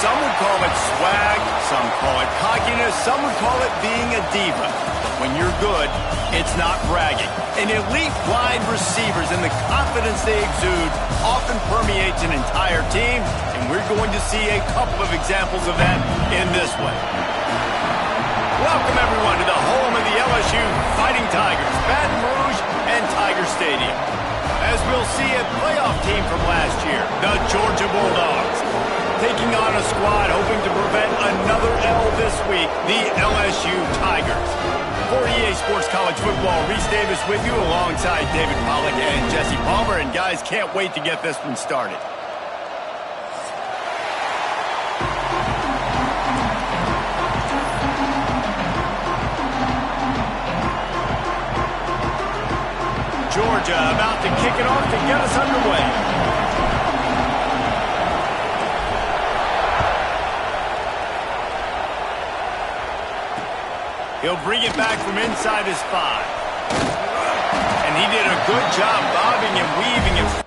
Some would call it swag, some call it cockiness, some would call it being a diva. But when you're good, it's not bragging. And elite wide receivers and the confidence they exude often permeates an entire team, and we're going to see a couple of examples of that in this one. Welcome, everyone, to the home of the LSU Fighting Tigers, Baton Rouge and Tiger Stadium. As we'll see a playoff team from last year, the Georgia Bulldogs, taking on a squad hoping to prevent another L this week, the LSU Tigers. For EA Sports College Football, Reese Davis with you alongside David Pollack and Jesse Palmer. And guys, can't wait to get this one started. Georgia about to kick it off to get us underway. He'll bring it back from inside his 5. And he did a good job bobbing and weaving it.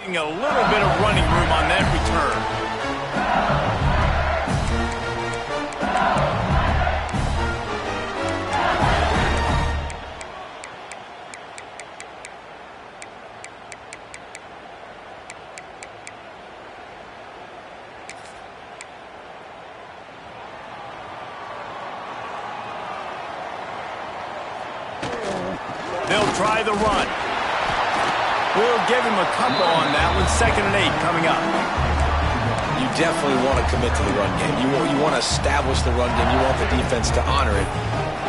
A little bit of running room on that return. They'll try the run. We'll give him a couple on that one. 2nd and 8 coming up. You definitely want to commit to the run game. You want to establish the run game. You want the defense to honor it.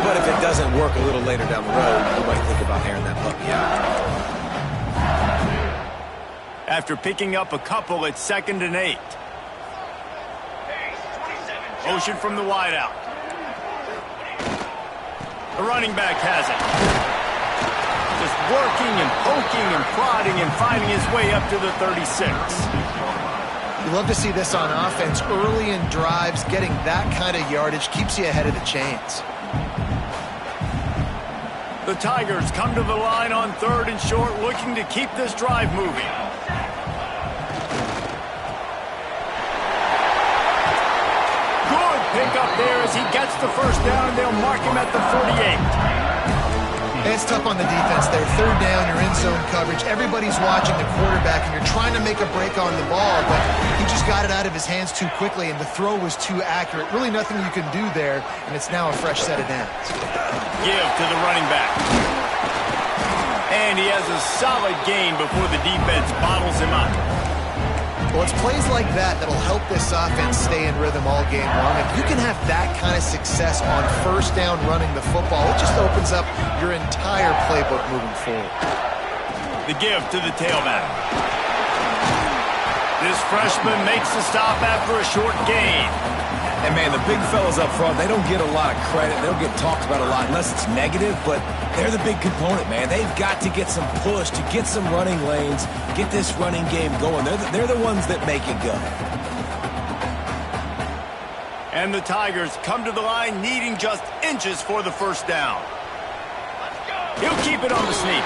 But if it doesn't work a little later down the road, you might think about airing that puppy out. After picking up a couple, it's 2nd and 8. Motion from the wideout. The running back has it. Just working and poking and prodding and finding his way up to the 36. You love to see this on offense. Early in drives, getting that kind of yardage keeps you ahead of the chains. The Tigers come to the line on 3rd and short, looking to keep this drive moving. Good pick up there as he gets the first down, and they'll mark him at the 48. It's tough on the defense there. 3rd down, you're in zone coverage. Everybody's watching the quarterback, and you're trying to make a break on the ball, but he just got it out of his hands too quickly, and the throw was too accurate. Really nothing you can do there, and it's now a fresh set of downs. Give to the running back. And he has a solid gain before the defense bottles him up. Well, it's plays like that that'll help this offense stay in rhythm all game long. If you can have that kind of success on 1st down running the football, it just opens up your entire playbook moving forward. The give to the tailback. This freshman makes the stop after a short gain. And, man, the big fellas up front, they don't get a lot of credit. They don't get talked about a lot unless it's negative, but they're the big component, man. They've got to get some push, to get some running lanes, get this running game going. They're the ones that make it go. And the Tigers come to the line needing just inches for the 1st down. He'll keep it on the sneak.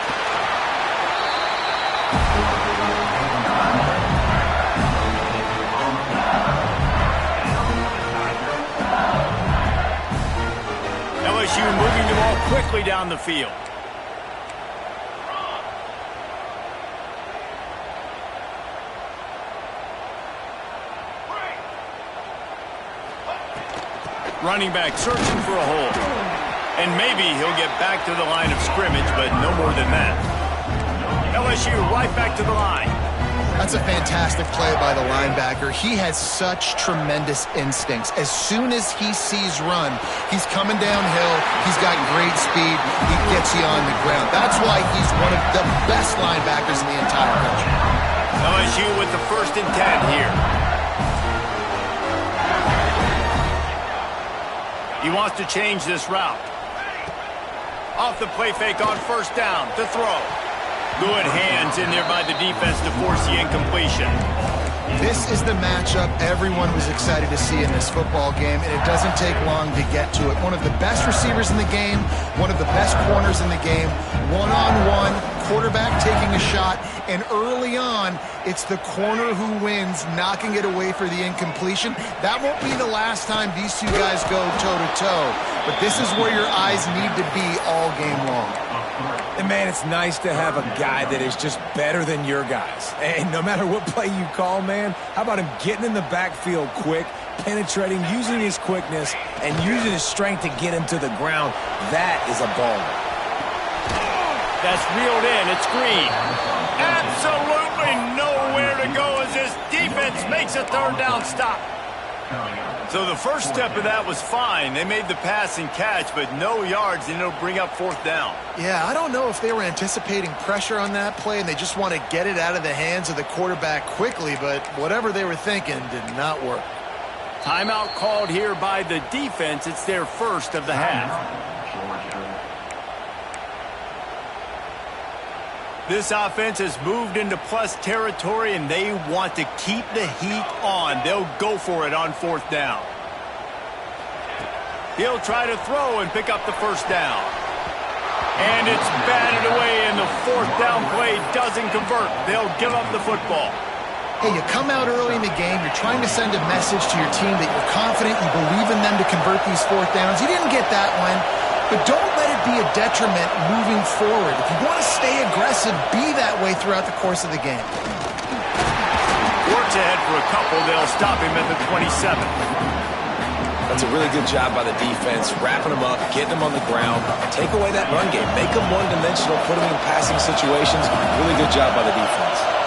LSU moving the ball quickly down the field. Running back searching for a hole. And maybe he'll get back to the line of scrimmage, but no more than that. LSU right back to the line. That's a fantastic play by the linebacker. He has such tremendous instincts. As soon as he sees run, he's coming downhill. He's got great speed. He gets you on the ground. That's why he's one of the best linebackers in the entire country. LSU with the 1st and 10 here. He wants to change this route. Off the play fake on 1st down to throw. Good hands in there by the defense to force the incompletion. This is the matchup everyone was excited to see in this football game, and it doesn't take long to get to it. One of the best receivers in the game, one of the best corners in the game, one-on-one, quarterback taking a shot, and early on, it's the corner who wins, knocking it away for the incompletion. That won't be the last time these two guys go toe-to-toe, but this is where your eyes need to be all game long. And, man, it's nice to have a guy that is just better than your guys. And no matter what play you call, man, how about him getting in the backfield quick, penetrating, using his quickness, and using his strength to get him to the ground? That is a baller. That's reeled in. It's Green. Absolutely nowhere to go as this defense makes a 3rd down stop. So the first step of that was fine. They made the pass and catch, but no yards, and it'll bring up 4th down. Yeah, I don't know if they were anticipating pressure on that play, and they just want to get it out of the hands of the quarterback quickly, but whatever they were thinking did not work. Timeout called here by the defense. It's their 1st of the half. This offense has moved into plus territory, and they want to keep the heat on. They'll go for it on 4th down. He'll try to throw and pick up the 1st down. And it's batted away, and the 4th down play doesn't convert. They'll give up the football. Hey, you come out early in the game, you're trying to send a message to your team that you're confident, you believe in them to convert these 4th downs. You didn't get that one. But don't let it be a detriment moving forward. If you want to stay aggressive, be that way throughout the course of the game. Works ahead for a couple. They'll stop him at the 27. That's a really good job by the defense, wrapping them up, getting them on the ground. Take away that run game. Make them one-dimensional, put them in passing situations. Really good job by the defense.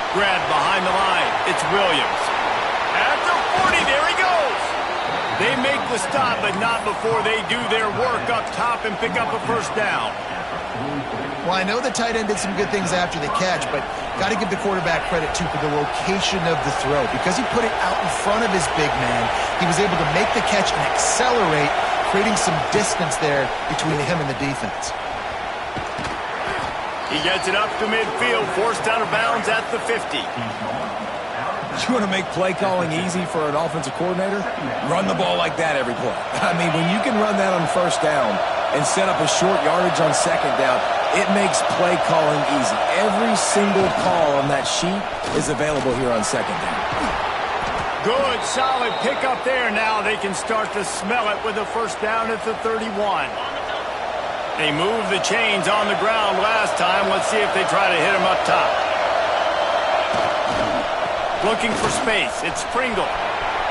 Grab behind the line. It's Williams. At the 40, there he goes. They make the stop, but not before they do their work up top and pick up a 1st down. Well, I know the tight end did some good things after the catch, but got to give the quarterback credit, too, for the location of the throw. Because he put it out in front of his big man, he was able to make the catch and accelerate, creating some distance there between him and the defense. He gets it up to midfield, forced out of bounds at the 50. You want to make play calling easy for an offensive coordinator? Run the ball like that every play. I mean, when you can run that on first down and set up a short yardage on second down, it makes play calling easy. Every single call on that sheet is available here on second down. Good, solid pickup there. Now they can start to smell it with a first down at the 31. They moved the chains on the ground last time. Let's see if they try to hit him up top. Looking for space. It's Pringle.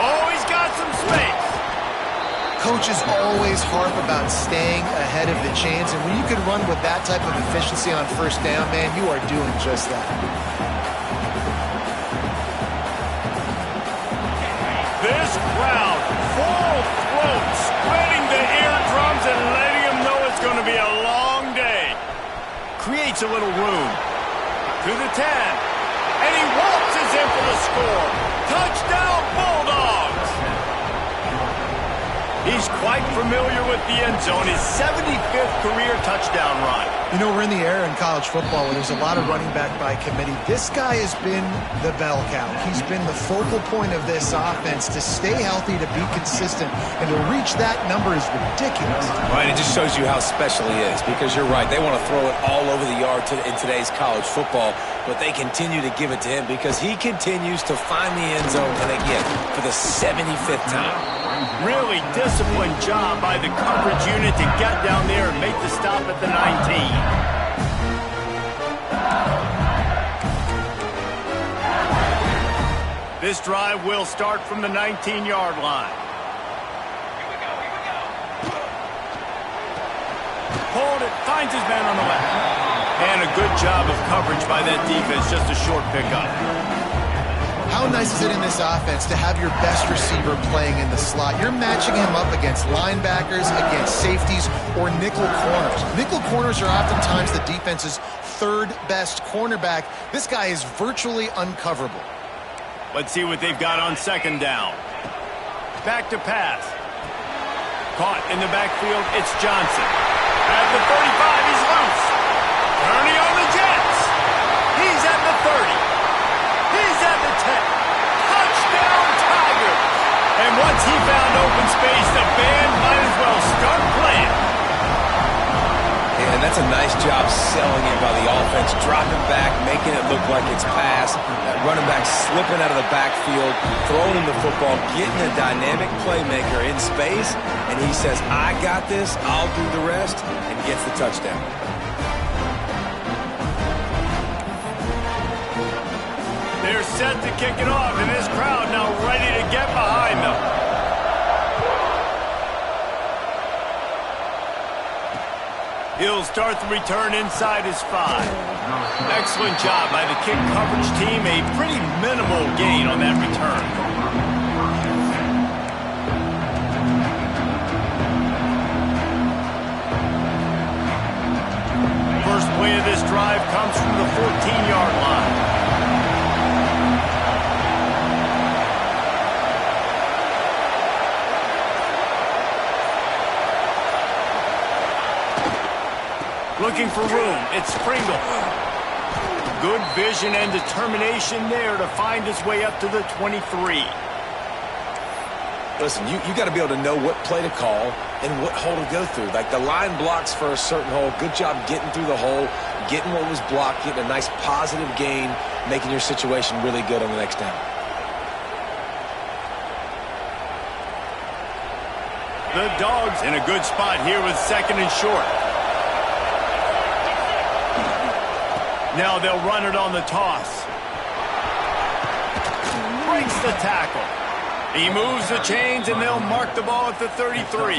Oh, he's got some space. Coaches always harp about staying ahead of the chains, and when you can run with that type of efficiency on first down, man, you are doing just that. This crowd, full throat, spreading the eardrums and letting them know it's going to be a long day. Creates a little room. To the 10. And he waltzes in for the score. Touchdown, Bulldogs! He's quite familiar with the end zone. His 75th career touchdown run. You know, we're in the era in college football where there's a lot of running back by committee. This guy has been the bell cow. He's been the focal point of this offense. To stay healthy, to be consistent, and to reach that number is ridiculous. Right, it just shows you how special he is, because you're right. They want to throw it all over the yard in today's college football, but they continue to give it to him because he continues to find the end zone, and again, for the 75th time. Really disciplined job by the coverage unit to get down there and make the stop at the 19. This drive will start from the 19-yard line. Hold it, finds his man on the left. And a good job of coverage by that defense, just a short pickup. How nice is it in this offense to have your best receiver playing in the slot? You're matching him up against linebackers, against safeties, or nickel corners. Nickel corners are oftentimes the defense's third best cornerback. This guy is virtually uncoverable. Let's see what they've got on second down. Back to pass. Caught in the backfield, it's Johnson. At the 35, he's loose. Turning on the Jets. He's at the 30. He's at the 10. Touchdown, Tigers! And once he found open space, the band might as well start playing. And that's a nice job selling it by the offense, dropping back, making it look like it's pass. That running back slipping out of the backfield, throwing the football, getting a dynamic playmaker in space, and he says, I got this, I'll do the rest, and gets the touchdown. They're set to kick it off, and this crowd now ready to get behind them. He'll start the return inside his 5. Excellent job by the kick coverage team. A pretty minimal gain on that return. First play of this drive comes from the 14-yard line. Looking for room, it's Pringle. Good vision and determination there to find his way up to the 23. Listen, you got to be able to know what play to call and what hole to go through. Like the line blocks for a certain hole. Good job getting through the hole, getting what was blocked, getting a nice positive gain, making your situation really good on the next down. The Dogs in a good spot here with second and short. Now they'll run it on the toss. Breaks the tackle. He moves the chains, and they'll mark the ball at the 33.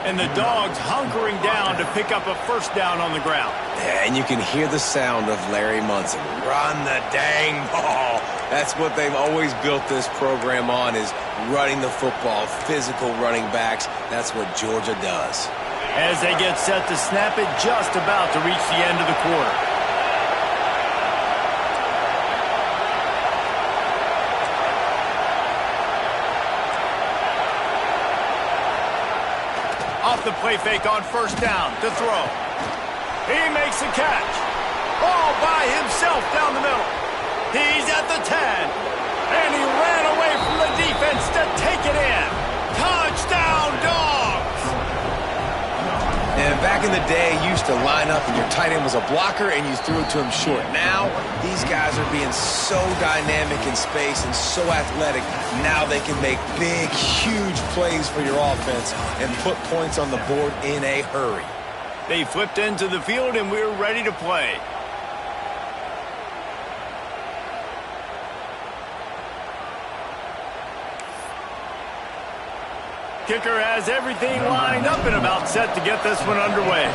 And the Dogs hunkering down to pick up a first down on the ground. And you can hear the sound of Larry Munson. Run the dang ball. That's what they've always built this program on, is running the football, physical running backs. That's what Georgia does. as they get set to snap it just about to reach the end of the quarter. Off the play fake on first down to throw. He makes a catch. All by himself down the middle. He's at the 10. And he ran away from the defense to take it in. Touchdown, Dogs! And back in the day, you used to line up and your tight end was a blocker and you threw it to him short. Now, these guys are being so dynamic in space and so athletic. Now they can make big, huge plays for your offense and put points on the board in a hurry. They flipped into the field and we're ready to play. Kicker has everything lined up and about set to get this one underway.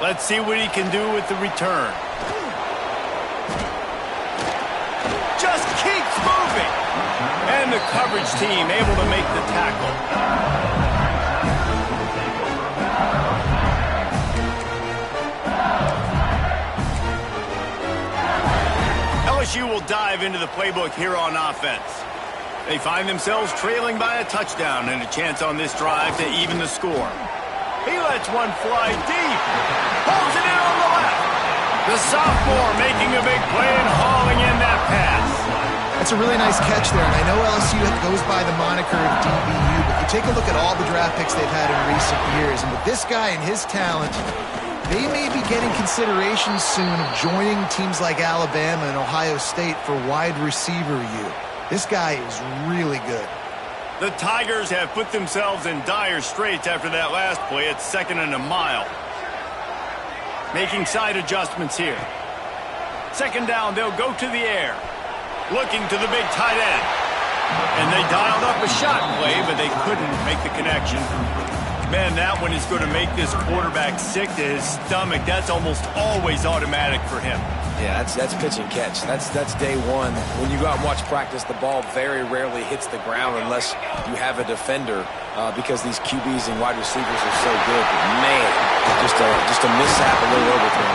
Let's see what he can do with the return. Just keeps moving. And the coverage team able to make the tackle. LSU will dive into the playbook here on offense. They find themselves trailing by a touchdown and a chance on this drive to even the score. He lets one fly deep. Pulls it in on the left. The sophomore making a big play and hauling in that pass. That's a really nice catch there, and I know LSU goes by the moniker of DBU, but you take a look at all the draft picks they've had in recent years, and with this guy and his talent, they may be getting consideration soon of joining teams like Alabama and Ohio State for wide receiver U. This guy is really good. The Tigers have put themselves in dire straits after that last play. It's 2nd and a mile. Making side adjustments here. 2nd down, they'll go to the air. Looking to the big tight end. And they dialed up a shot play, but they couldn't make the connection. Man, that one is going to make this quarterback sick to his stomach. That's almost always automatic for him. Yeah, that's pitch and catch. That's day one. When you go out and watch practice, the ball very rarely hits the ground unless you have a defender because these QBs and wide receivers are so good. But man, just a mishap, a little overthrow.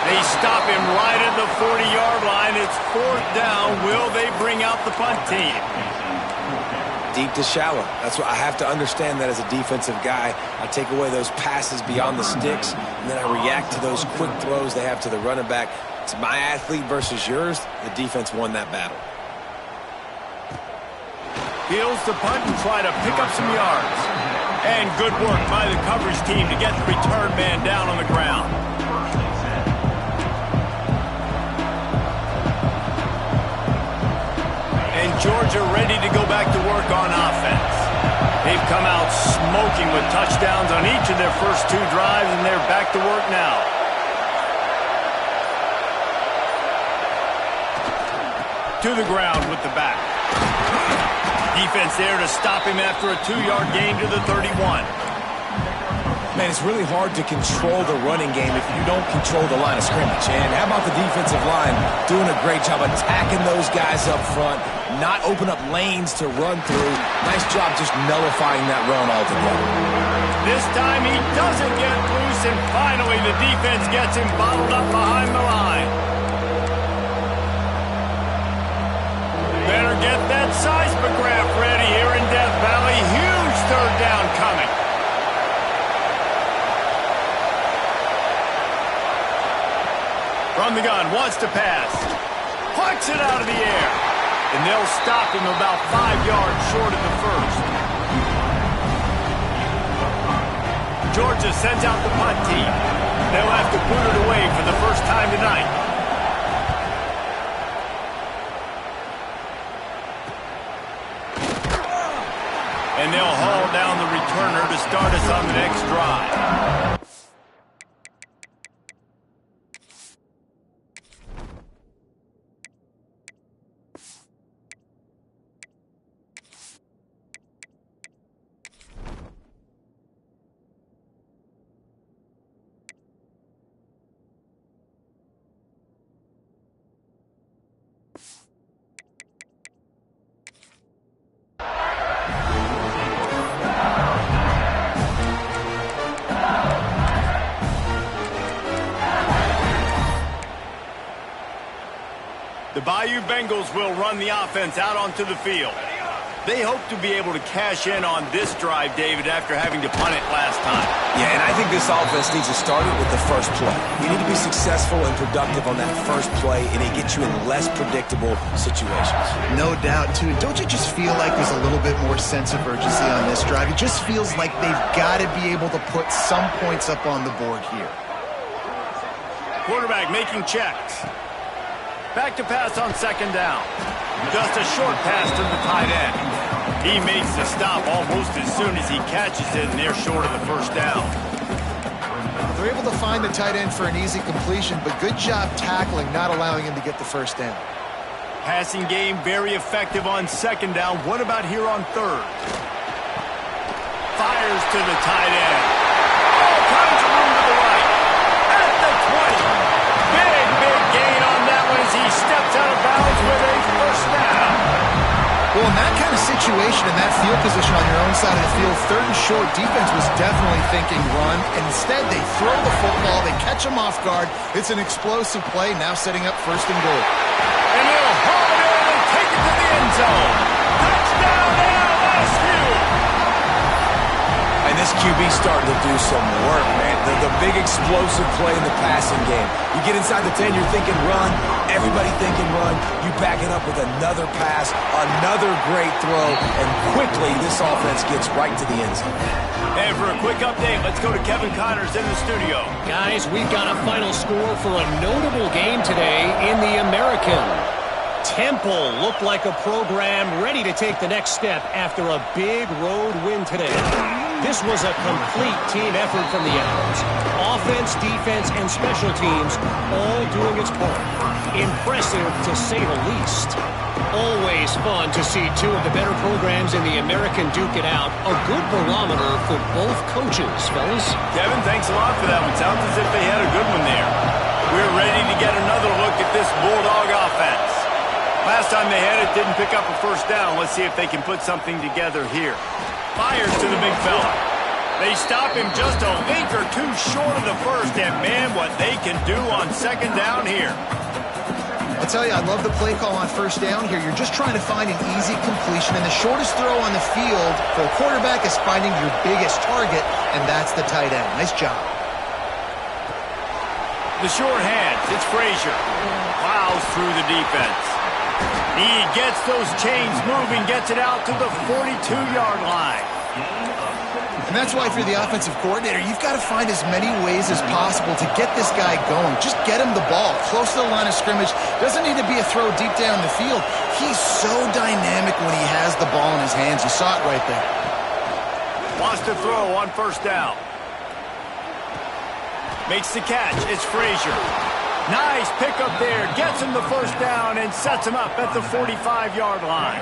They stop him right at the 40-yard line. It's 4th down. Will they bring out the punt team? Deep to shallow. That's what I have to understand that as a defensive guy. I take away those passes beyond the sticks, and then I react to those quick throws they have to the running back. It's my athlete versus yours. The defense won that battle. Heels to punt and try to pick up some yards. And good work by the coverage team to get the return man down on the ground. And Georgia ready to go back to work on offense. They've come out smoking with touchdowns on each of their first 2 drives, and they're back to work now. To the ground with the back. Defense there to stop him after a 2-yard gain to the 31. Man, it's really hard to control the running game if you don't control the line of scrimmage. And how about the defensive line doing a great job attacking those guys up front, not open up lanes to run through. Nice job just nullifying that run altogether. This time he doesn't get loose, and finally the defense gets him bottled up behind the line. Better get that seismograph ready here in Death Valley. Huge 3rd down coming. From the gun, wants to pass. Plucks it out of the air. And they'll stop him about 5 yards short of the first. Georgia sends out the punt team. They'll have to put it away for the first time tonight. And they'll haul down the returner to start us on the next drive. The Bayou Bengals will run the offense out onto the field. They hope to be able to cash in on this drive, David, after having to punt it last time. Yeah, and I think this offense needs to start it with the first play. You need to be successful and productive on that first play, and it gets you in less predictable situations. No doubt, too. Don't you just feel like there's a little bit more sense of urgency on this drive? It just feels like they've got to be able to put some points up on the board here. Quarterback making checks. Back to pass on second down. Just a short pass to the tight end. He makes the stop almost as soon as he catches it, and they're short of the first down. They're able to find the tight end for an easy completion, but good job tackling, not allowing him to get the first down. Passing game very effective on second down. What about here on third? Fires to the tight end. All kinds of room to the right. At the 20. Big gain on that one as he steps out of bounds with a first down. Well, in that kind of situation, in that field position on your own side of the field, third and short, defense was definitely thinking run. And instead, they throw the football, they catch him off guard. It's an explosive play, now setting up first and goal. And he'll haul it in and take it to the end zone. Touchdown, LSU! And this QB's starting to do some work, man. The big explosive play in the passing game. You get inside the 10, you're thinking run. Everybody thinking run. You back it up with another pass, another great throw, and quickly this offense gets right to the end zone. And for a quick update, let's go to Kevin Connors in the studio. Guys, we've got a final score for a notable game today in the American. Temple looked like a program ready to take the next step after a big road win today. This was a complete team effort from the Owls. Offense, defense, and special teams all doing its part. Impressive, to say the least. Always fun to see two of the better programs in the American duke it out. A good barometer for both coaches, fellas. Kevin, thanks a lot for that one. Sounds as if they had a good one there. We're ready to get another look at this Bulldog offense. Last time they had it, didn't pick up a first down. Let's see if they can put something together here. Fires to the big fella. They stop him just a link or two short of the first, and man, what they can do on second down here. I'll tell you, I love the play call on first down here. You're just trying to find an easy completion, and the shortest throw on the field for a quarterback is finding your biggest target, and that's the tight end. Nice job. The short hands, it's Frazier. Plows through the defense. He gets those chains moving, gets it out to the 42-yard line. And that's why if you're the offensive coordinator, you've got to find as many ways as possible to get this guy going. Just get him the ball close to the line of scrimmage. Doesn't need to be a throw deep down the field. He's so dynamic when he has the ball in his hands. You saw it right there. Wants to throw on first down. Makes the catch. It's Frazier. Nice pickup there. Gets him the first down and sets him up at the 45-yard line.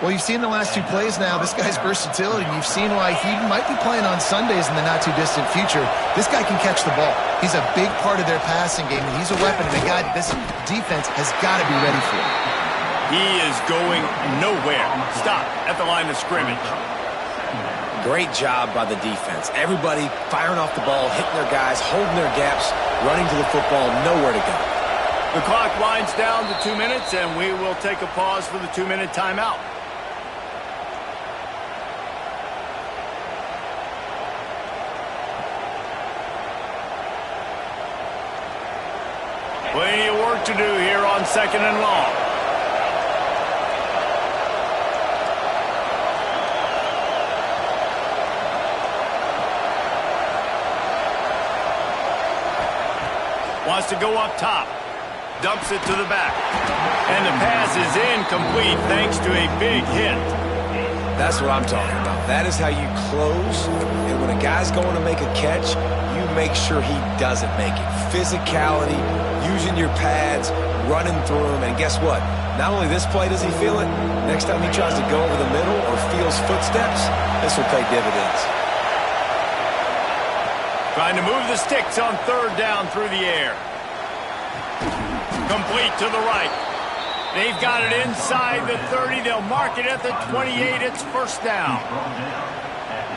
Well, you've seen the last two plays now. This guy's versatility, and you've seen why he might be playing on Sundays in the not-too-distant future. This guy can catch the ball. He's a big part of their passing game, and he's a weapon, and a guy this defense has got to be ready for. He is going nowhere. Stop at the line of scrimmage. Great job by the defense. Everybody firing off the ball, hitting their guys, holding their gaps, running to the football, nowhere to go. The clock winds down to 2 minutes, and we will take a pause for the 2-minute timeout. Plenty of work to do here on second and long. Wants to go up top. Dumps it to the back. And the pass is incomplete thanks to a big hit. That's what I'm talking about. That is how you close. And when a guy's going to make a catch, you make sure he doesn't make it. Physicality, using your pads, running through him. And guess what? Not only this play does he feel it, next time he tries to go over the middle or feels footsteps, this will pay dividends. Trying to move the sticks on third down through the air. Complete to the right. They've got it inside the 30. They'll mark it at the 28. It's first down.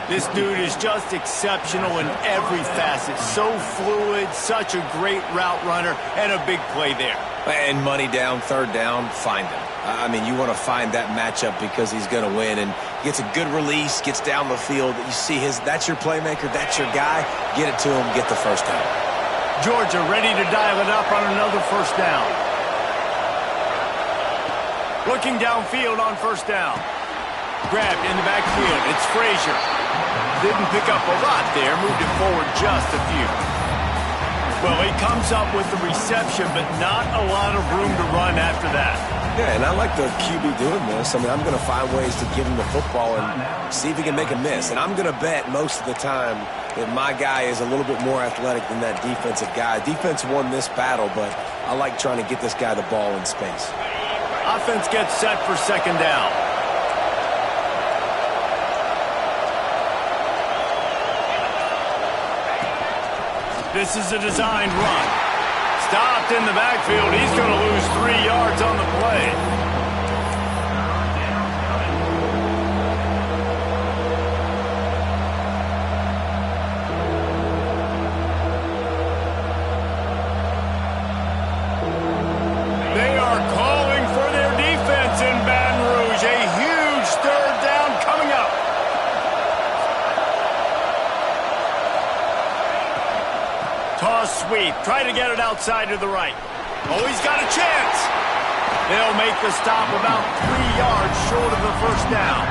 This dude is just exceptional in every facet. So fluid, such a great route runner, and a big play there. And money down, third down, find him. I mean, you want to find that matchup because he's going to win, and gets a good release, gets down the field. You see that's your playmaker, that's your guy. Get it to him, get the first down. Georgia ready to dial it up on another first down. Looking downfield on first down. Grabbed in the backfield. It's Frazier. Didn't pick up a lot there. Moved it forward just a few. Well, he comes up with the reception, but not a lot of room to run after that. Yeah, and I like the QB doing this. I mean, I'm going to find ways to give him the football and see if he can make a miss. And I'm going to bet most of the time that my guy is a little bit more athletic than that defensive guy. Defense won this battle, but I like trying to get this guy the ball in space. Offense gets set for second down. This is a designed run. Stopped in the backfield. He's going to lose 3 yards on the play. They are calling for their defense in Baton Rouge. A huge third down coming up. Toss sweep. Try to get it outside to the right. Oh, he's got a chance. They'll make the stop about 3 yards short of the first down.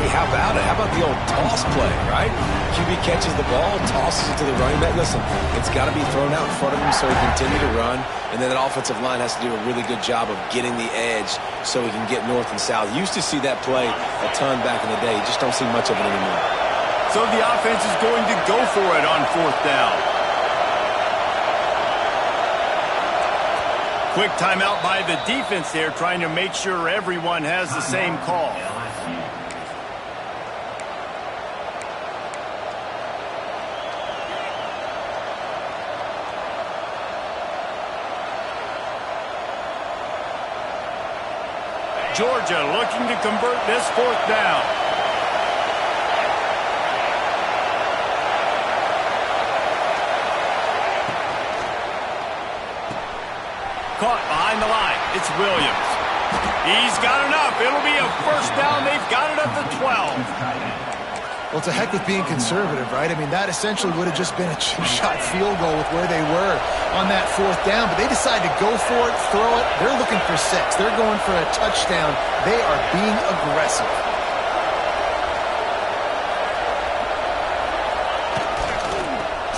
Hey, how about it? How about the old toss play, right? QB catches the ball, tosses it to the running back. Listen, it's got to be thrown out in front of him so he can continue to run. And then that offensive line has to do a really good job of getting the edge so he can get north and south. You used to see that play a ton back in the day. You just don't see much of it anymore. So the offense is going to go for it on fourth down. Quick timeout by the defense there, trying to make sure everyone has the same call. Georgia looking to convert this fourth down. Caught behind the line. It's Williams. He's got enough. It'll be a first down. They've got it at the 12. Well, to heck with being conservative, right? I mean, that essentially would have just been a two-shot field goal with where they were on that fourth down. But they decide to go for it, throw it. They're looking for 6. They're going for a touchdown. They are being aggressive.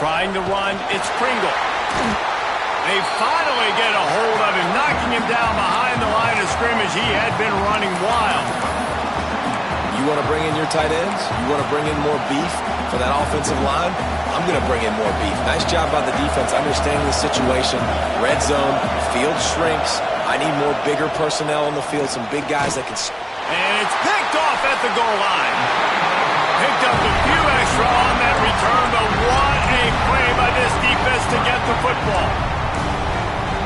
Trying to run. It's Pringle. They finally get a hold of him, knocking him down behind the line of scrimmage. He had been running wild. You want to bring in your tight ends? You want to bring in more beef for that offensive line? I'm going to bring in more beef. Nice job by the defense understanding the situation. Red zone, field shrinks. I need more bigger personnel on the field, some big guys that can... And it's picked off at the goal line. Picked up a few extra on that return, but what a play by this defense to get the football.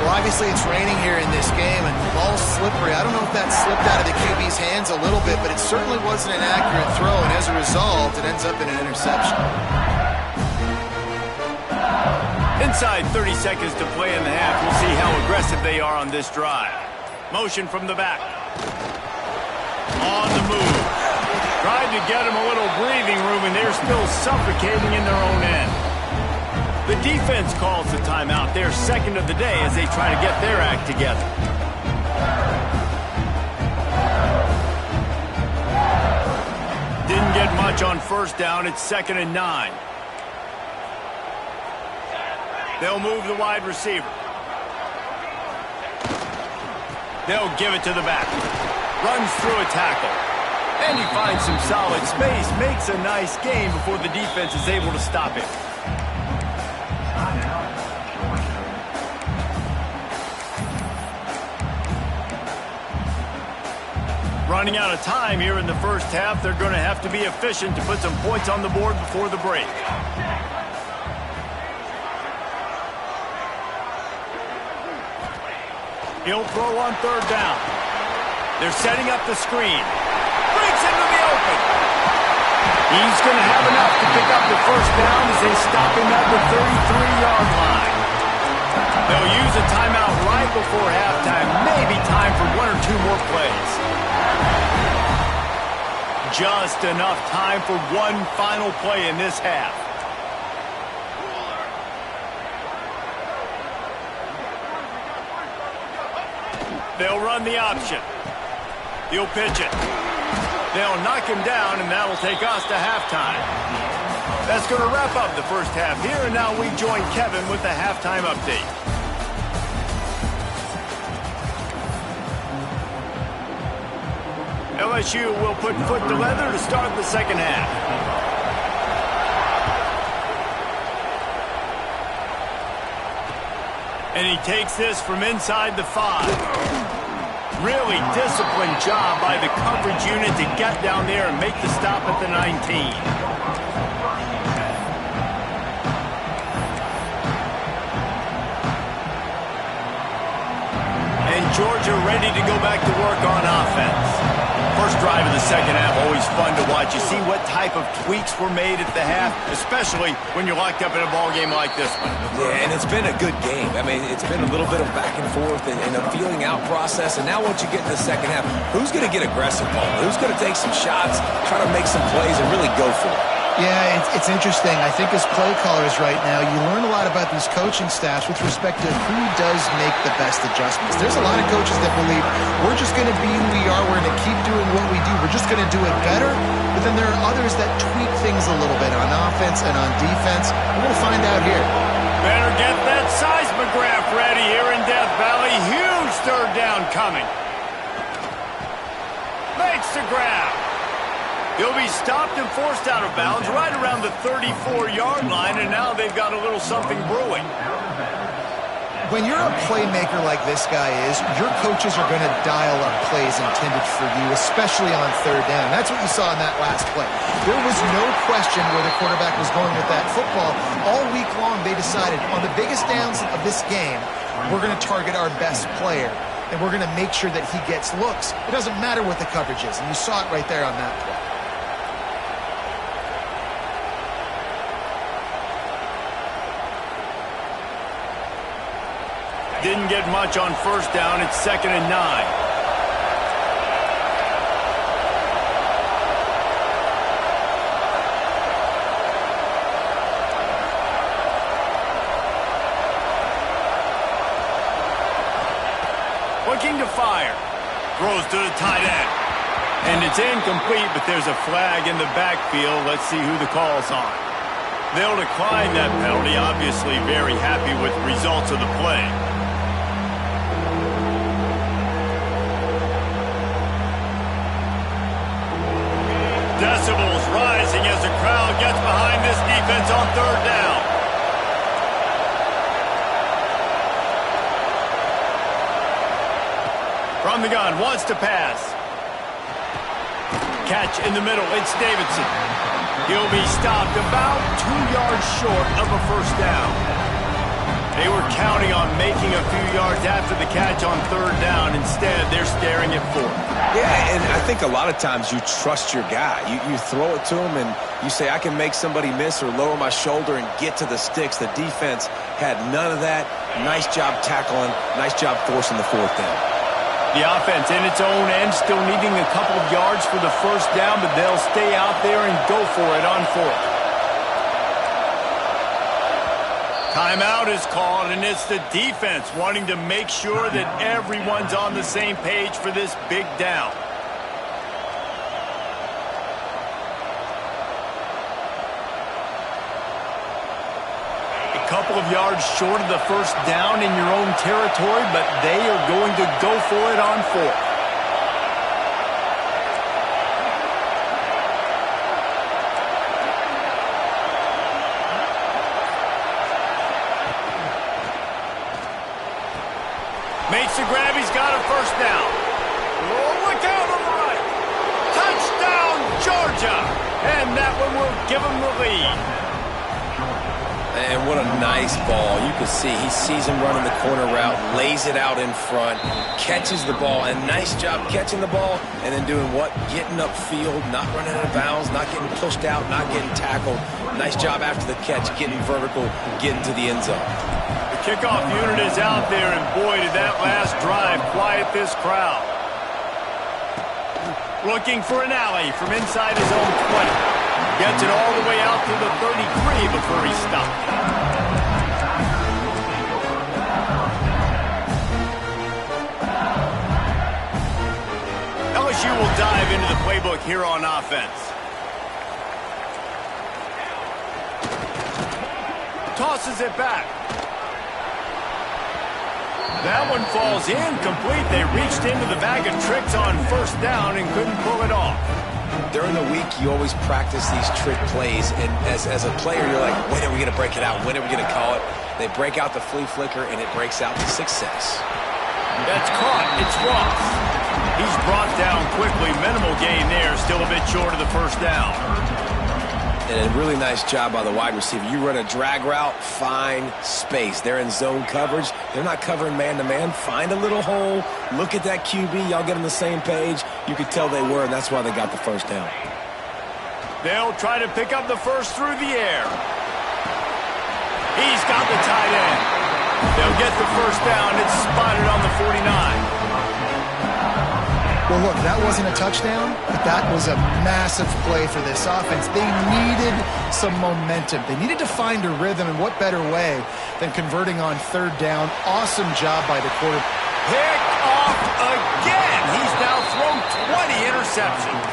Well, obviously it's raining here in this game, and the ball's slippery. I don't know if that slipped out of the QB's hands a little bit, but it certainly wasn't an accurate throw, and as a result, it ends up in an interception. Inside 30 seconds to play in the half. We'll see how aggressive they are on this drive. Motion from the back. On the move. Tried to get them a little breathing room, and they're still suffocating in their own end. The defense calls the timeout. They're second of the day as they try to get their act together. Didn't get much on first down. It's 2nd and 9. They'll move the wide receiver. They'll give it to the back. Runs through a tackle. And he finds some solid space. Makes a nice game before the defense is able to stop him. Running out of time here in the first half. They're going to have to be efficient to put some points on the board before the break. He'll throw on third down. They're setting up the screen. Breaks into the open. He's going to have enough to pick up the first down as they stop him at the 33-yard line. They'll use a timeout right before halftime. Maybe time for one or two more plays. Just enough time for one final play in this half. They'll run the option. He'll pitch it. They'll knock him down, and that'll take us to halftime. That's going to wrap up the first half here, and now we join Kevin with the halftime update. LSU will put foot to leather to start the second half. And he takes this from inside the 5. Really disciplined job by the coverage unit to get down there and make the stop at the 19. And Georgia ready to go back to work on offense. First drive of the second half, always fun to watch. You see what type of tweaks were made at the half, especially when you're locked up in a ball game like this one. Yeah, and it's been a good game. I mean, it's been a little bit of back and forth and a feeling out process. And now once you get in the second half, who's going to get aggressive, Paul? Who's going to take some shots, try to make some plays, and really go for it? Yeah, it's interesting. I think as play callers right now, you learn a lot about these coaching staffs with respect to who does make the best adjustments. There's a lot of coaches that believe we're just going to be who we are. We're going to keep doing what we do. We're just going to do it better. But then there are others that tweak things a little bit on offense and on defense. We're going to find out here. Better get that seismograph ready here in Death Valley. Huge third down coming. Makes the grab. He'll be stopped and forced out of bounds right around the 34-yard line, and now they've got a little something brewing. When you're a playmaker like this guy is, your coaches are going to dial up plays intended for you, especially on third down. That's what you saw in that last play. There was no question where the quarterback was going with that football. All week long, they decided on the biggest downs of this game, we're going to target our best player, and we're going to make sure that he gets looks. It doesn't matter what the coverage is, and you saw it right there on that play. Didn't get much on first down. It's 2nd and 9. Looking to fire. Throws to the tight end. And it's incomplete, but there's a flag in the backfield. Let's see who the call's on. They'll decline that penalty. Obviously very happy with the results of the play. Decibels rising as the crowd gets behind this defense on third down. From the gun, wants to pass. Catch in the middle, it's Davidson. He'll be stopped about 2 yards short of a first down. They were counting on making a few yards after the catch on third down. Instead, they're staring at 4. Yeah, and I think a lot of times you trust your guy. You throw it to him and you say, I can make somebody miss or lower my shoulder and get to the sticks. The defense had none of that. Nice job tackling. Nice job forcing the fourth down. The offense in its own end still needing a couple of yards for the first down, but they'll stay out there and go for it on fourth. Timeout is called, and it's the defense wanting to make sure that everyone's on the same page for this big down. A couple of yards short of the first down in your own territory, but they are going to go for it on fourth. Makes the grab, he's got a first down. Oh, look out on the right. Touchdown, Georgia. And that one will give them the lead. And what a nice ball. You can see he sees him running the corner route, lays it out in front, catches the ball, and nice job catching the ball and then doing what? Getting upfield, not running out of bounds, not getting pushed out, not getting tackled. Nice job after the catch, getting vertical, getting to the end zone. The Kickoff unit is out there, and boy, did that last drive quiet this crowd. Looking for an alley from inside his own 20. Gets it all the way out to the 33 before he stopped. LSU will dive into the playbook here on offense. Tosses it back. That one falls incomplete. They reached into the bag of tricks on first down and couldn't pull it off. During the week, you always practice these trick plays, and as a player, you're like, when are we going to break it out? When are we going to call it? They break out the flea flicker, and it breaks out to success. That's caught. It's Ross. He's brought down quickly. Minimal gain there. Still a bit short of the first down. And a really nice job by the wide receiver. You run a drag route, find space. They're in zone coverage. They're not covering man-to-man. Find a little hole. Look at that QB. Y'all get on the same page. You could tell they were, and that's why they got the first down. They'll try to pick up the first through the air. He's got the tight end. They'll get the first down. It's spotted on the 49. Well, look, that wasn't a touchdown, but that was a massive play for this offense. They needed some momentum. They needed to find a rhythm, and what better way than converting on third down. Awesome job by the quarterback. Pick off again. He's now thrown 20 interceptions.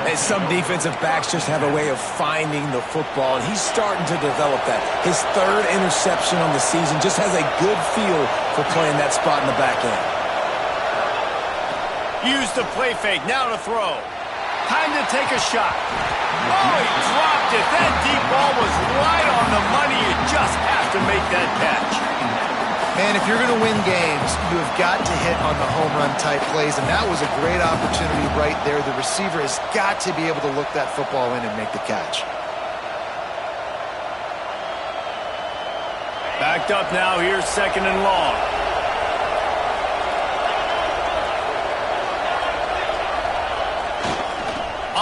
And some defensive backs just have a way of finding the football, and he's starting to develop that. His third interception on the season just has a good feel for playing that spot in the back end. Use the play fake, now to throw. Time to take a shot. Oh, he dropped it. That deep ball was right on the money. You just have to make that catch. Man, if you're going to win games, you have got to hit on the home run type plays, and that was a great opportunity right there. The receiver has got to be able to look that football in and make the catch. Backed up now, here's second and long.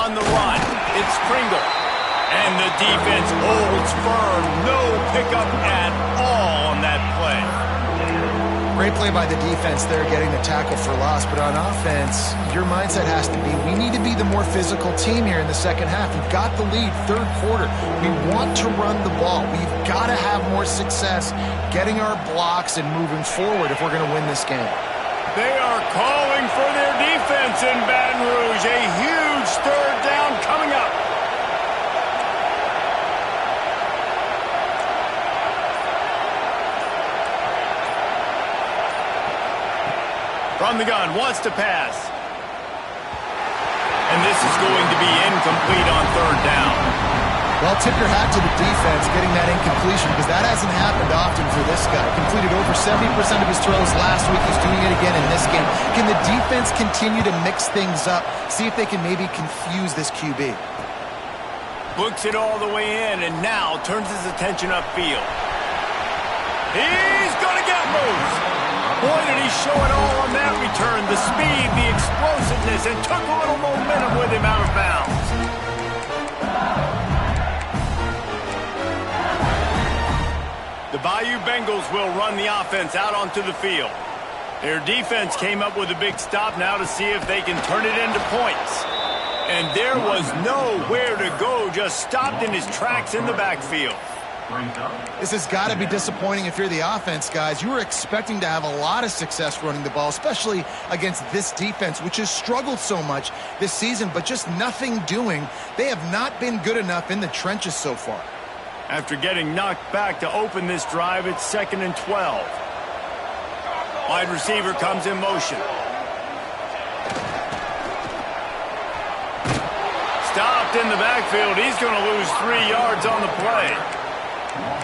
On the run, it's Pringle. And the defense holds firm. No pickup at all on that play. Great play by the defense there, getting the tackle for loss. But on offense, your mindset has to be, we need to be the more physical team here in the second half. We've got the lead, third quarter. We want to run the ball. We've got to have more success getting our blocks and moving forward if we're going to win this game. They are calling for their defense in Baton Rouge. A huge third down coming up. From the gun, wants to pass. And this is going to be incomplete on third down. Well, tip your hat to the defense getting that incompletion, because that hasn't happened often for this guy. Completed over 70% of his throws last week. He's doing it again in this game. Can the defense continue to mix things up? See if they can maybe confuse this QB. Books it all the way in, and now turns his attention upfield. He's going to get loose. Boy, did he show it all on that return. The speed, the explosiveness, and took a little momentum with him out of bounds. The Bayou Bengals will run the offense out onto the field. Their defense came up with a big stop now to see if they can turn it into points. And there was nowhere to go, just stopped in his tracks in the backfield. This has got to be disappointing if you're the offense, guys. You were expecting to have a lot of success running the ball, especially against this defense, which has struggled so much this season, but just nothing doing. They have not been good enough in the trenches so far. After getting knocked back to open this drive, it's 2nd and 12. Wide receiver comes in motion. Stopped in the backfield. He's going to lose 3 yards on the play.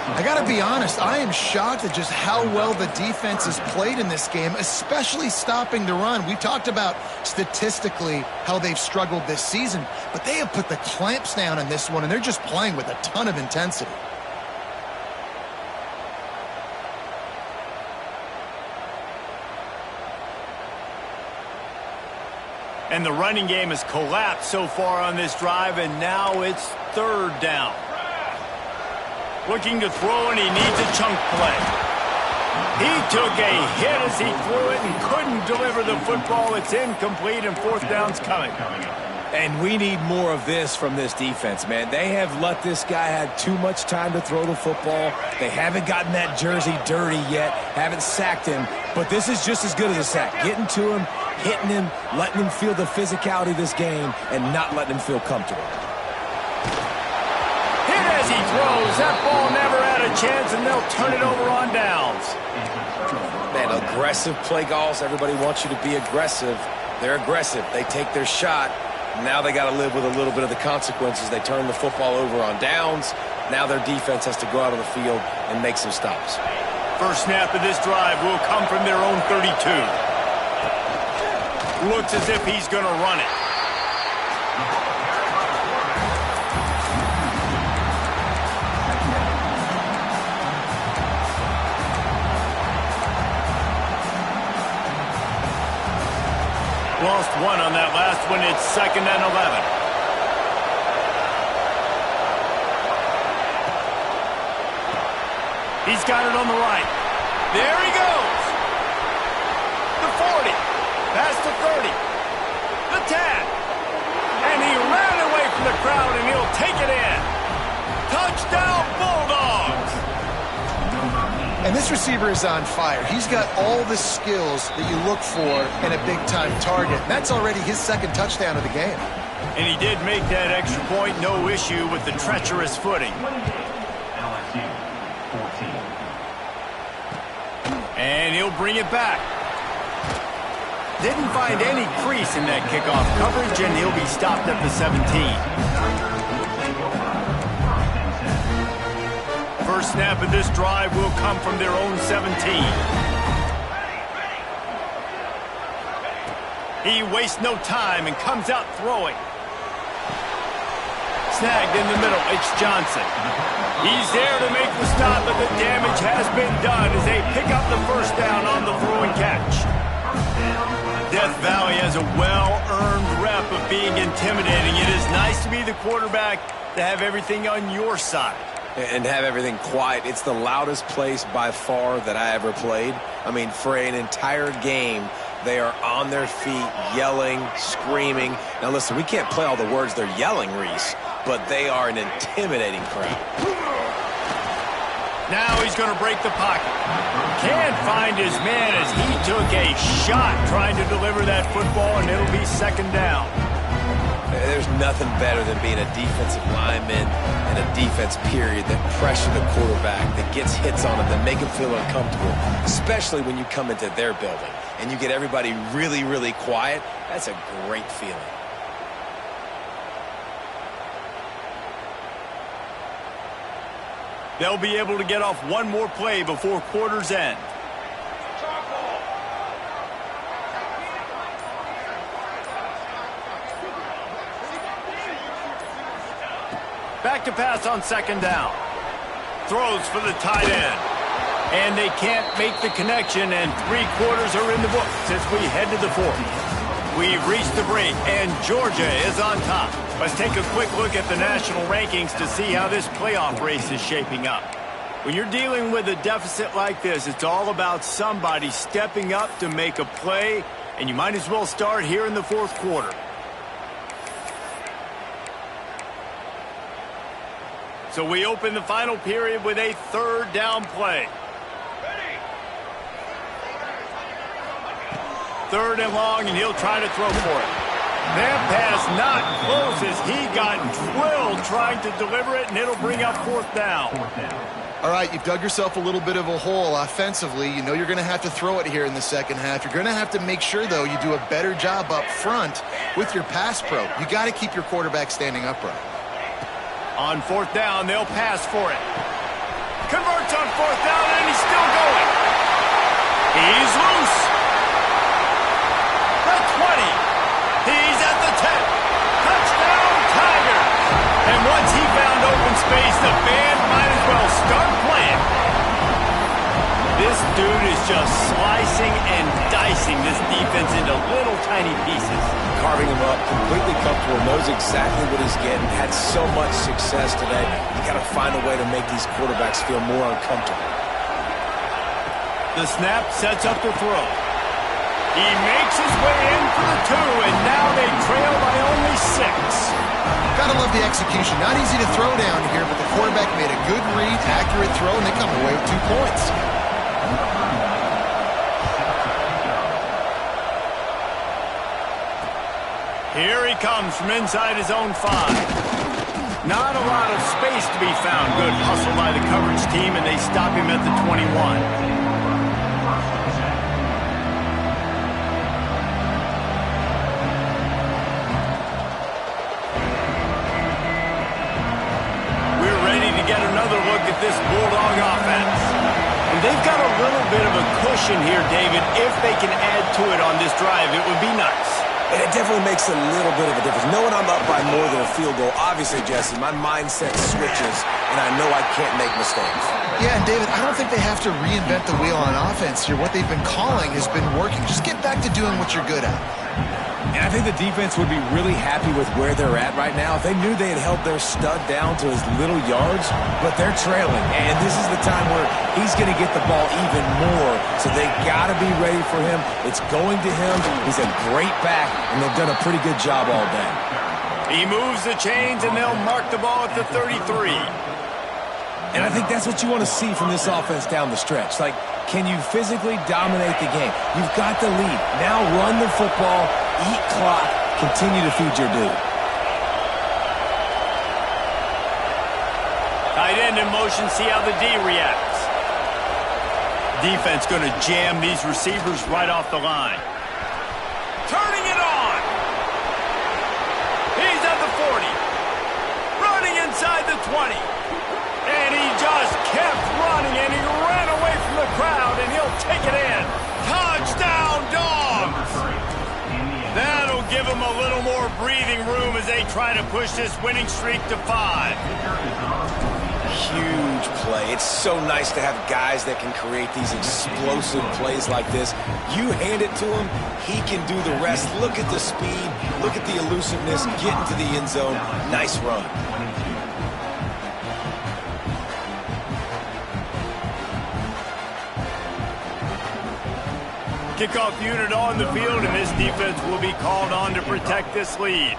I got to be honest, I am shocked at just how well the defense has played in this game, especially stopping the run. We talked about statistically how they've struggled this season, but they have put the clamps down in this one, and they're just playing with a ton of intensity. And the running game has collapsed so far on this drive, and now it's third down. Looking to throw, and he needs a chunk play. He took a hit as he threw it and couldn't deliver the football. It's incomplete and fourth down's coming. And we need more of this from this defense, man. They have let this guy have too much time to throw the football. They haven't gotten that jersey dirty yet, haven't sacked him. But this is just as good as a sack. Getting to him, hitting him, letting him feel the physicality of this game, and not letting him feel comfortable. Hit as he throws. That ball never had a chance, and they'll turn it over on downs. Man, aggressive play calls. Everybody wants you to be aggressive. They're aggressive. They take their shot. Now they got to live with a little bit of the consequences. They turn the football over on downs. Now their defense has to go out on the field and make some stops. First snap of this drive will come from their own 32. Looks as if he's going to run it. Lost one on that last one. It's 2nd and 11. He's got it on the right. There he goes. The 40. Past the 30. The 10. And he ran away from the crowd, and he'll take it in. Touchdown, Bulldogs. And this receiver is on fire. He's got all the skills that you look for in a big-time target. That's already his 2nd touchdown of the game. And he did make that extra point, no issue with the treacherous footing. And he'll bring it back. Didn't find any crease in that kickoff coverage, and he'll be stopped at the 17. First snap of this drive will come from their own 17. He wastes no time and comes out throwing. Snagged in the middle, it's Johnson. He's there to make the stop, but the damage has been done as they pick up the first down on the throw and catch. Death Valley has a well-earned rep of being intimidating. It is nice to be the quarterback, to have everything on your side. And have everything quiet. It's the loudest place by far that I ever played. I mean, for an entire game, they are on their feet, yelling, screaming. Now, listen, we can't play all the words they're yelling, Reese, but they are an intimidating crowd. Now he's going to break the pocket. Can't find his man as he took a shot trying to deliver that football, and it'll be 2nd down. There's nothing better than being a defensive lineman and a defense period that pressure the quarterback, that gets hits on him, that make him feel uncomfortable, especially when you come into their building and you get everybody really, really quiet. That's a great feeling. They'll be able to get off one more play before quarter's end. Back to pass on 2nd down. Throws for the tight end. And they can't make the connection, and 3/4 are in the books as we head to the 4th. We've reached the break, and Georgia is on top. Let's take a quick look at the national rankings to see how this playoff race is shaping up. When you're dealing with a deficit like this, it's all about somebody stepping up to make a play, and you might as well start here in the 4th quarter. So we open the final period with a 3rd down play. 3rd and long, and he'll try to throw for it. That pass not close as he got drilled trying to deliver it, and it'll bring up 4th down. All right, you've dug yourself a little bit of a hole offensively. You know you're going to have to throw it here in the 2nd half. You're going to have to make sure, though, you do a better job up front with your pass pro. You got to keep your quarterback standing upright. On 4th down, they'll pass for it. Converts on 4th down, and he's still going. He's loose. The 20. He's at the 10. Touchdown, Tigers. And once he found open space, the band might as well start playing. This dude is just slicing and dicing this defense into little tiny pieces. Carving him up, completely comfortable, knows exactly what he's getting, had so much success today. You got to find a way to make these quarterbacks feel more uncomfortable. The snap sets up the throw. He makes his way in for the 2, and now they trail by only 6. Gotta love the execution. Not easy to throw down here, but the quarterback made a good read, accurate throw, and they come away with 2 points. Here he comes from inside his own 5. Not a lot of space to be found. Good hustle by the coverage team, and they stop him at the 21. We're ready to get another look at this Bulldog offense. And they've got a little bit of a cushion here, David. If they can add to it on this drive, it would be nice. And it definitely makes a little bit of a difference. Knowing I'm up by more than a field goal, obviously, Jesse, my mindset switches, and I know I can't make mistakes. Yeah, and David, I don't think they have to reinvent the wheel on offense here. What they've been calling has been working. Just get back to doing what you're good at. And I think the defense would be really happy with where they're at right now. If they knew they had held their stud down to his little yards, but they're trailing. And this is the time where he's going to get the ball even more. So they got to be ready for him. It's going to him. He's a great back, and they've done a pretty good job all day. He moves the chains, and they'll mark the ball at the 33. And I think that's what you want to see from this offense down the stretch. Like, can you physically dominate the game? You've got the lead. Now run the football, eat clock, continue to feed your dude. Tight end in motion, see how the D reacts. Defense going to jam these receivers right off the line. Turning it on. He's at the 40. Running inside the 20. And he just kept running, and he ran away from the crowd, and he'll take it in. Touchdown, Dogs! That'll give him a little more breathing room as they try to push this winning streak to 5. Huge play. It's so nice to have guys that can create these explosive plays like this. You hand it to him, he can do the rest. Look at the speed, look at the elusiveness, get into the end zone. Nice run. Kickoff unit on the field, and this defense will be called on to protect this lead.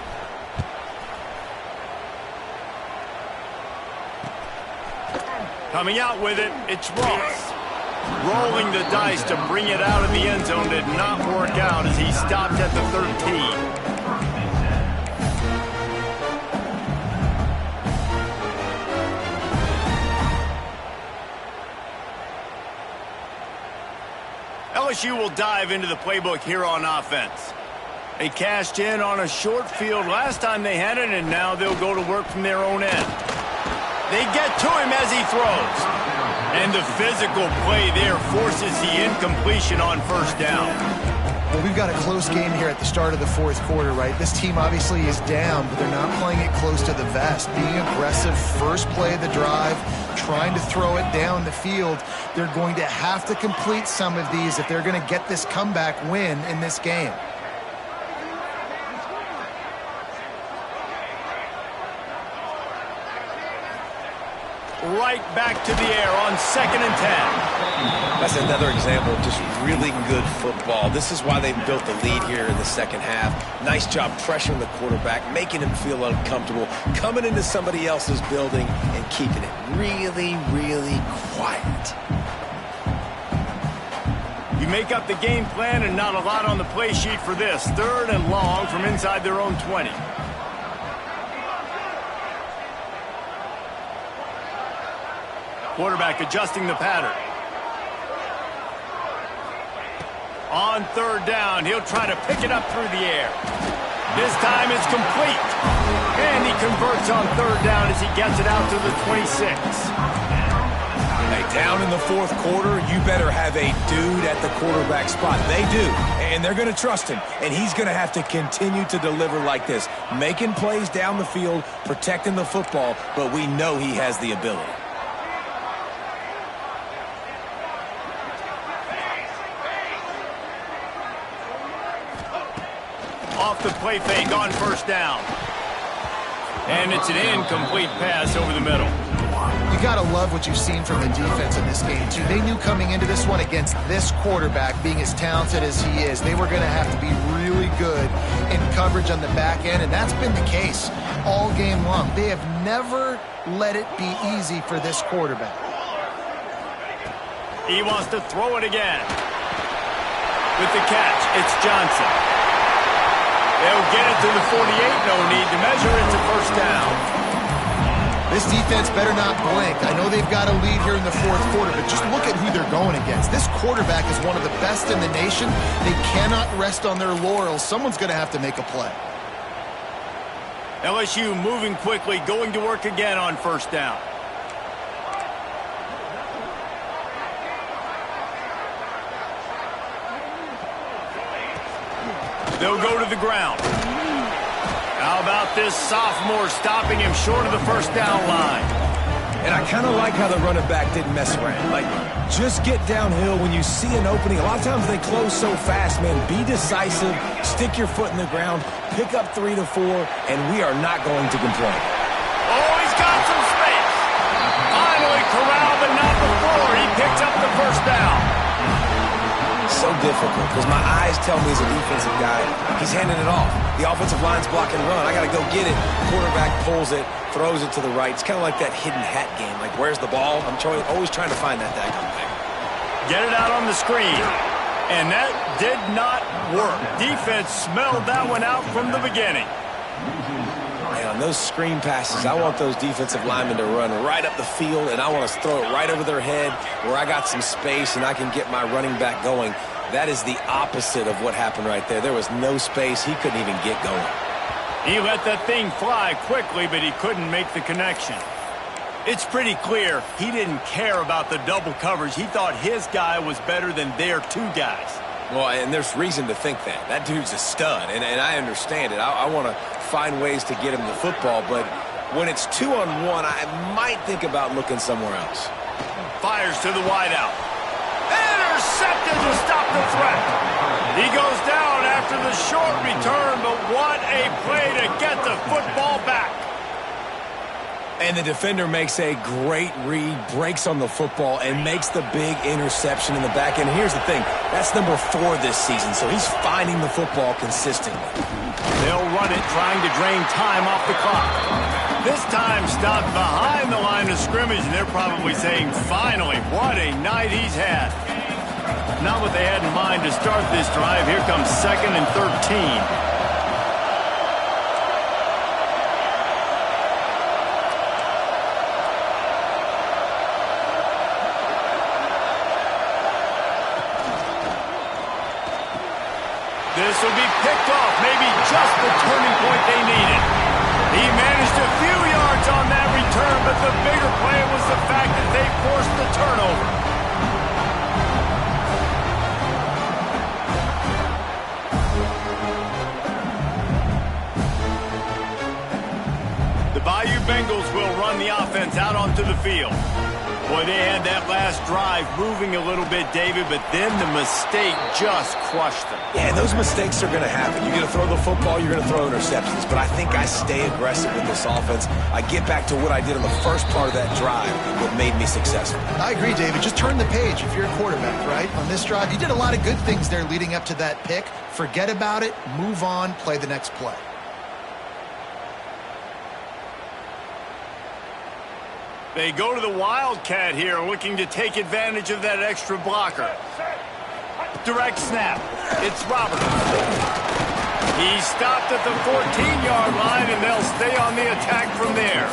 Coming out with it, it's Ross. Rolling the dice to bring it out of the end zone did not work out as he stopped at the 13. LSU will dive into the playbook here on offense. They cashed in on a short field last time they had it, and now they'll go to work from their own end. They get to him as he throws. And the physical play there forces the incompletion on first down. Well, we've got a close game here at the start of the 4th quarter, right? This team obviously is down, but they're not playing it close to the vest. Being aggressive, first play of the drive, trying to throw it down the field. They're going to have to complete some of these if they're going to get this comeback win in this game. Right back to the air on 2nd and 10. That's another example of just really good football. This is why they built the lead here in the second half. Nice job pressuring the quarterback, making him feel uncomfortable, coming into somebody else's building and keeping it really, really quiet. You make up the game plan and not a lot on the play sheet for this. 3rd and long from inside their own 20. Quarterback adjusting the pattern. On 3rd down, he'll try to pick it up through the air. This time it's complete. And he converts on 3rd down as he gets it out to the 26. Hey, down in the 4th quarter, you better have a dude at the quarterback spot. They do, and they're going to trust him, and he's going to have to continue to deliver like this, making plays down the field, protecting the football, but we know he has the ability. Off the play fake on 1st down. And it's an incomplete pass over the middle. You got to love what you've seen from the defense in this game, too. They knew coming into this one against this quarterback, being as talented as he is, they were going to have to be really good in coverage on the back end, and that's been the case all game long. They have never let it be easy for this quarterback. He wants to throw it again. With the catch, it's Johnson. They'll get it to the 48. No need to measure. It's a first down. This defense better not blink. I know they've got a lead here in the fourth quarter, but just look at who they're going against. This quarterback is one of the best in the nation. They cannot rest on their laurels. Someone's going to have to make a play. LSU moving quickly, going to work again on first down. They'll go to the ground. How about this sophomore stopping him short of the first down line? And I kind of like how the running back didn't mess around. Like, just get downhill when you see an opening. A lot of times they close so fast, man. Be decisive, stick your foot in the ground, pick up 3 to 4, and we are not going to complain. Oh, he's got some space. Finally corralled, but not before. He picked up the first down. So difficult because my eyes tell me as a defensive guy, he's handing it off. The offensive line's blocking run. I got to go get it. Quarterback pulls it, throws it to the right. It's kind of like that hidden hat game. Like, where's the ball? I'm always trying to find that daggone thing. Get it out on the screen. And that did not work. Defense smelled that one out from the beginning. Man, on those screen passes, I want those defensive linemen to run right up the field, and I want to throw it right over their head where I got some space and I can get my running back going. That is the opposite of what happened right there. There was no space. He couldn't even get going. He let that thing fly quickly, but he couldn't make the connection. It's pretty clear he didn't care about the double coverage. He thought his guy was better than their 2 guys. Well, and there's reason to think that. That dude's a stud, and I understand it. I want to find ways to get him the football, but when it's 2-on-1, I might think about looking somewhere else. Fires to the wideout. Intercepted to stop the threat. He goes down after the short return, but what a play to get the football back. And the defender makes a great read, breaks on the football, and makes the big interception in the back end. Here's the thing. That's number 4 this season, so he's finding the football consistently. They'll run it, trying to drain time off the clock. This time stopped behind the line of scrimmage, and they're probably saying, finally, what a night he's had. Not what they had in mind to start this drive. Here comes 2nd and 13. This will be picked off, maybe just the turning point they needed. He managed a few yards on that return, but the bigger play was the fact that they forced the turnover. The Bayou Bengals will run the offense out onto the field. Boy, they had that last drive moving a little bit, David, but then the mistake just crushed them. Yeah, those mistakes are going to happen. You're going to throw the football, you're going to throw interceptions, but I think I stay aggressive with this offense. I get back to what I did in the first part of that drive that made me successful. I agree, David. Just turn the page if you're a quarterback, right? On this drive, you did a lot of good things there leading up to that pick. Forget about it, move on, play the next play. They go to the Wildcat here, looking to take advantage of that extra blocker. Direct snap. It's Roberts. He stopped at the 14-yard line, and they'll stay on the attack from there.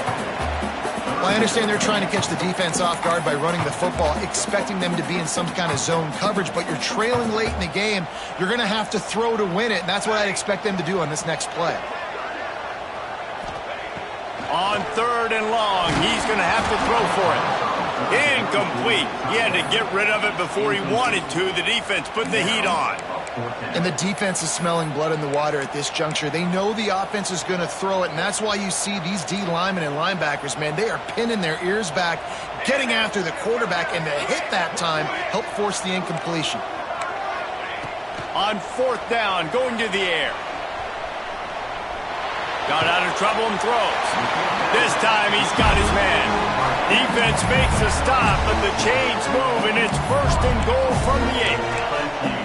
Well, I understand they're trying to catch the defense off guard by running the football, expecting them to be in some kind of zone coverage, but you're trailing late in the game. You're going to have to throw to win it, and that's what I'd expect them to do on this next play. On 3rd and long, he's going to have to throw for it. Incomplete. He had to get rid of it before he wanted to. The defense put the heat on. And the defense is smelling blood in the water at this juncture. They know the offense is going to throw it, and that's why you see these D linemen and linebackers, man, they are pinning their ears back, getting after the quarterback, and to hit that time, help force the incompletion. On 4th down, going to the air. Got out of trouble and throws. This time he's got his man. Defense makes a stop, but the chains move, and it's 1st and goal from the 8.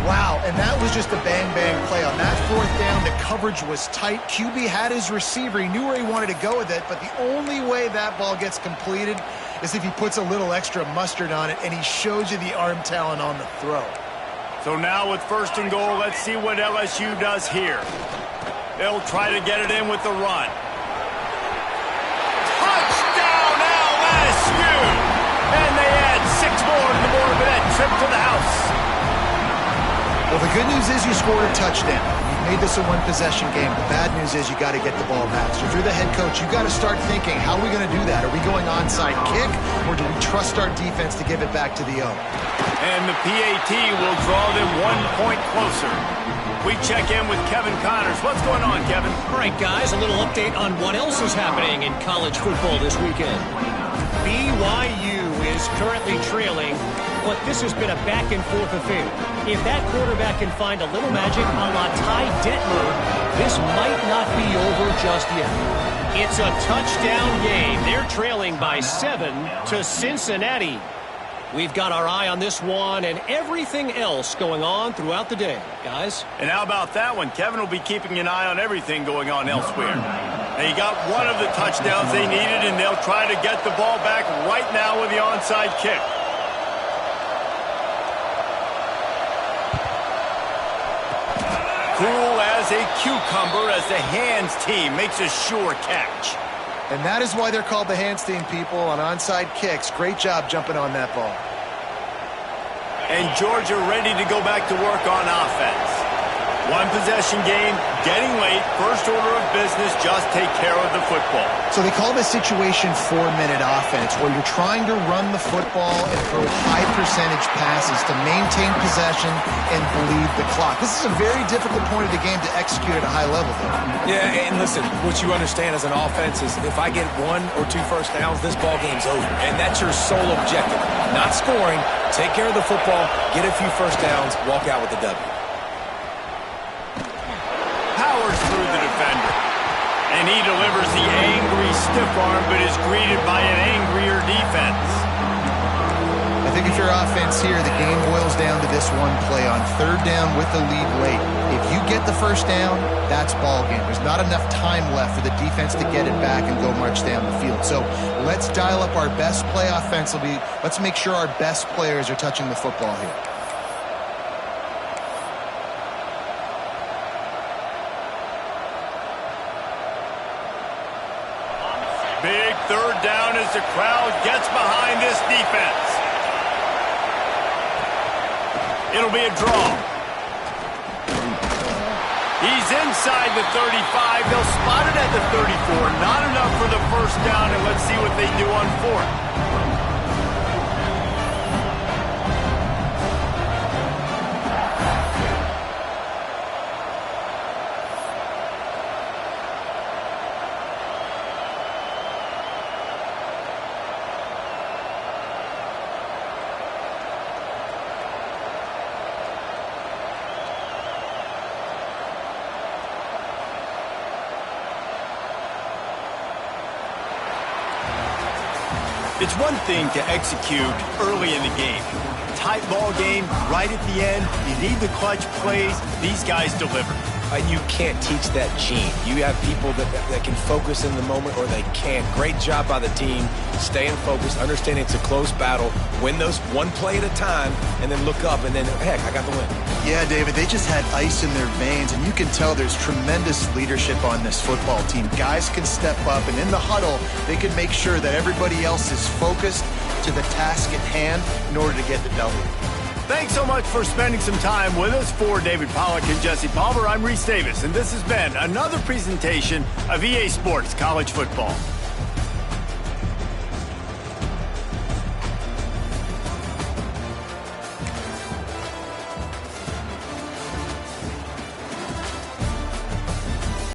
Wow, and that was just a bang-bang play. On that 4th down, the coverage was tight. QB had his receiver. He knew where he wanted to go with it, but the only way that ball gets completed is if he puts a little extra mustard on it, and he shows you the arm talent on the throw. So now with 1st and goal, let's see what LSU does here. They'll try to get it in with the run. Touchdown, LSU! And they add 6 more to the board with that trip to the house. Well, the good news is you scored a touchdown. You've made this a one-possession game. The bad news is you got to get the ball back. So if you're the head coach, you got to start thinking, how are we going to do that? Are we going onside kick, or do we trust our defense to give it back to the O? And the PAT will draw them 1 point closer. We check in with Kevin Connors. What's going on, Kevin? All right, guys, a little update on what else is happening in college football this weekend. BYU is currently trailing, but this has been a back-and-forth affair. If that quarterback can find a little magic a la Ty Detmer, this might not be over just yet. It's a touchdown game. They're trailing by 7 to Cincinnati. We've got our eye on this one and everything else going on throughout the day, guys. And how about that one? Kevin will be keeping an eye on everything going on elsewhere. They got one of the touchdowns they needed, and they'll try to get the ball back right now with the onside kick. Cool as a cucumber as the hands team makes a sure catch. And that is why they're called the hands team, people, on onside kicks. Great job jumping on that ball. And Georgia ready to go back to work on offense. One possession game, getting late, first order of business, just take care of the football. So they call this situation 4-minute offense, where you're trying to run the football and throw high percentage passes to maintain possession and bleed the clock. This is a very difficult point of the game to execute at a high level, though. Yeah, and listen, what you understand as an offense is if I get 1 or 2 first downs, this ball game's over. And that's your sole objective. Not scoring, take care of the football, get a few first downs, walk out with the W. Powers through the defender. And he delivers the angry stiff arm, but is greeted by an angrier defense. I think if you're offense here, the game boils down to this one play on 3rd down with the lead late. If you get the first down, that's ball game. There's not enough time left for the defense to get it back and go march down the field. So let's dial up our best play offensively. Let's make sure our best players are touching the football here. Big 3rd down as the crowd gets behind this defense. It'll be a draw. He's inside the 35. They'll spot it at the 34. Not enough for the first down, and let's see what they do on 4th. It's one thing to execute early in the game. Tight ball game, right at the end. You need the clutch plays. These guys deliver. You can't teach that gene. You have people that can focus in the moment, or they can't. Great job by the team, staying focused, understanding it's a close battle, win those one play at a time, and then look up, and then, heck, I got the win. Yeah, David, they just had ice in their veins, and you can tell there's tremendous leadership on this football team. Guys can step up, and in the huddle, they can make sure that everybody else is focused to the task at hand in order to get the W. Thanks so much for spending some time with us. For David Pollack and Jesse Palmer, I'm Reese Davis, and this has been another presentation of EA Sports College Football.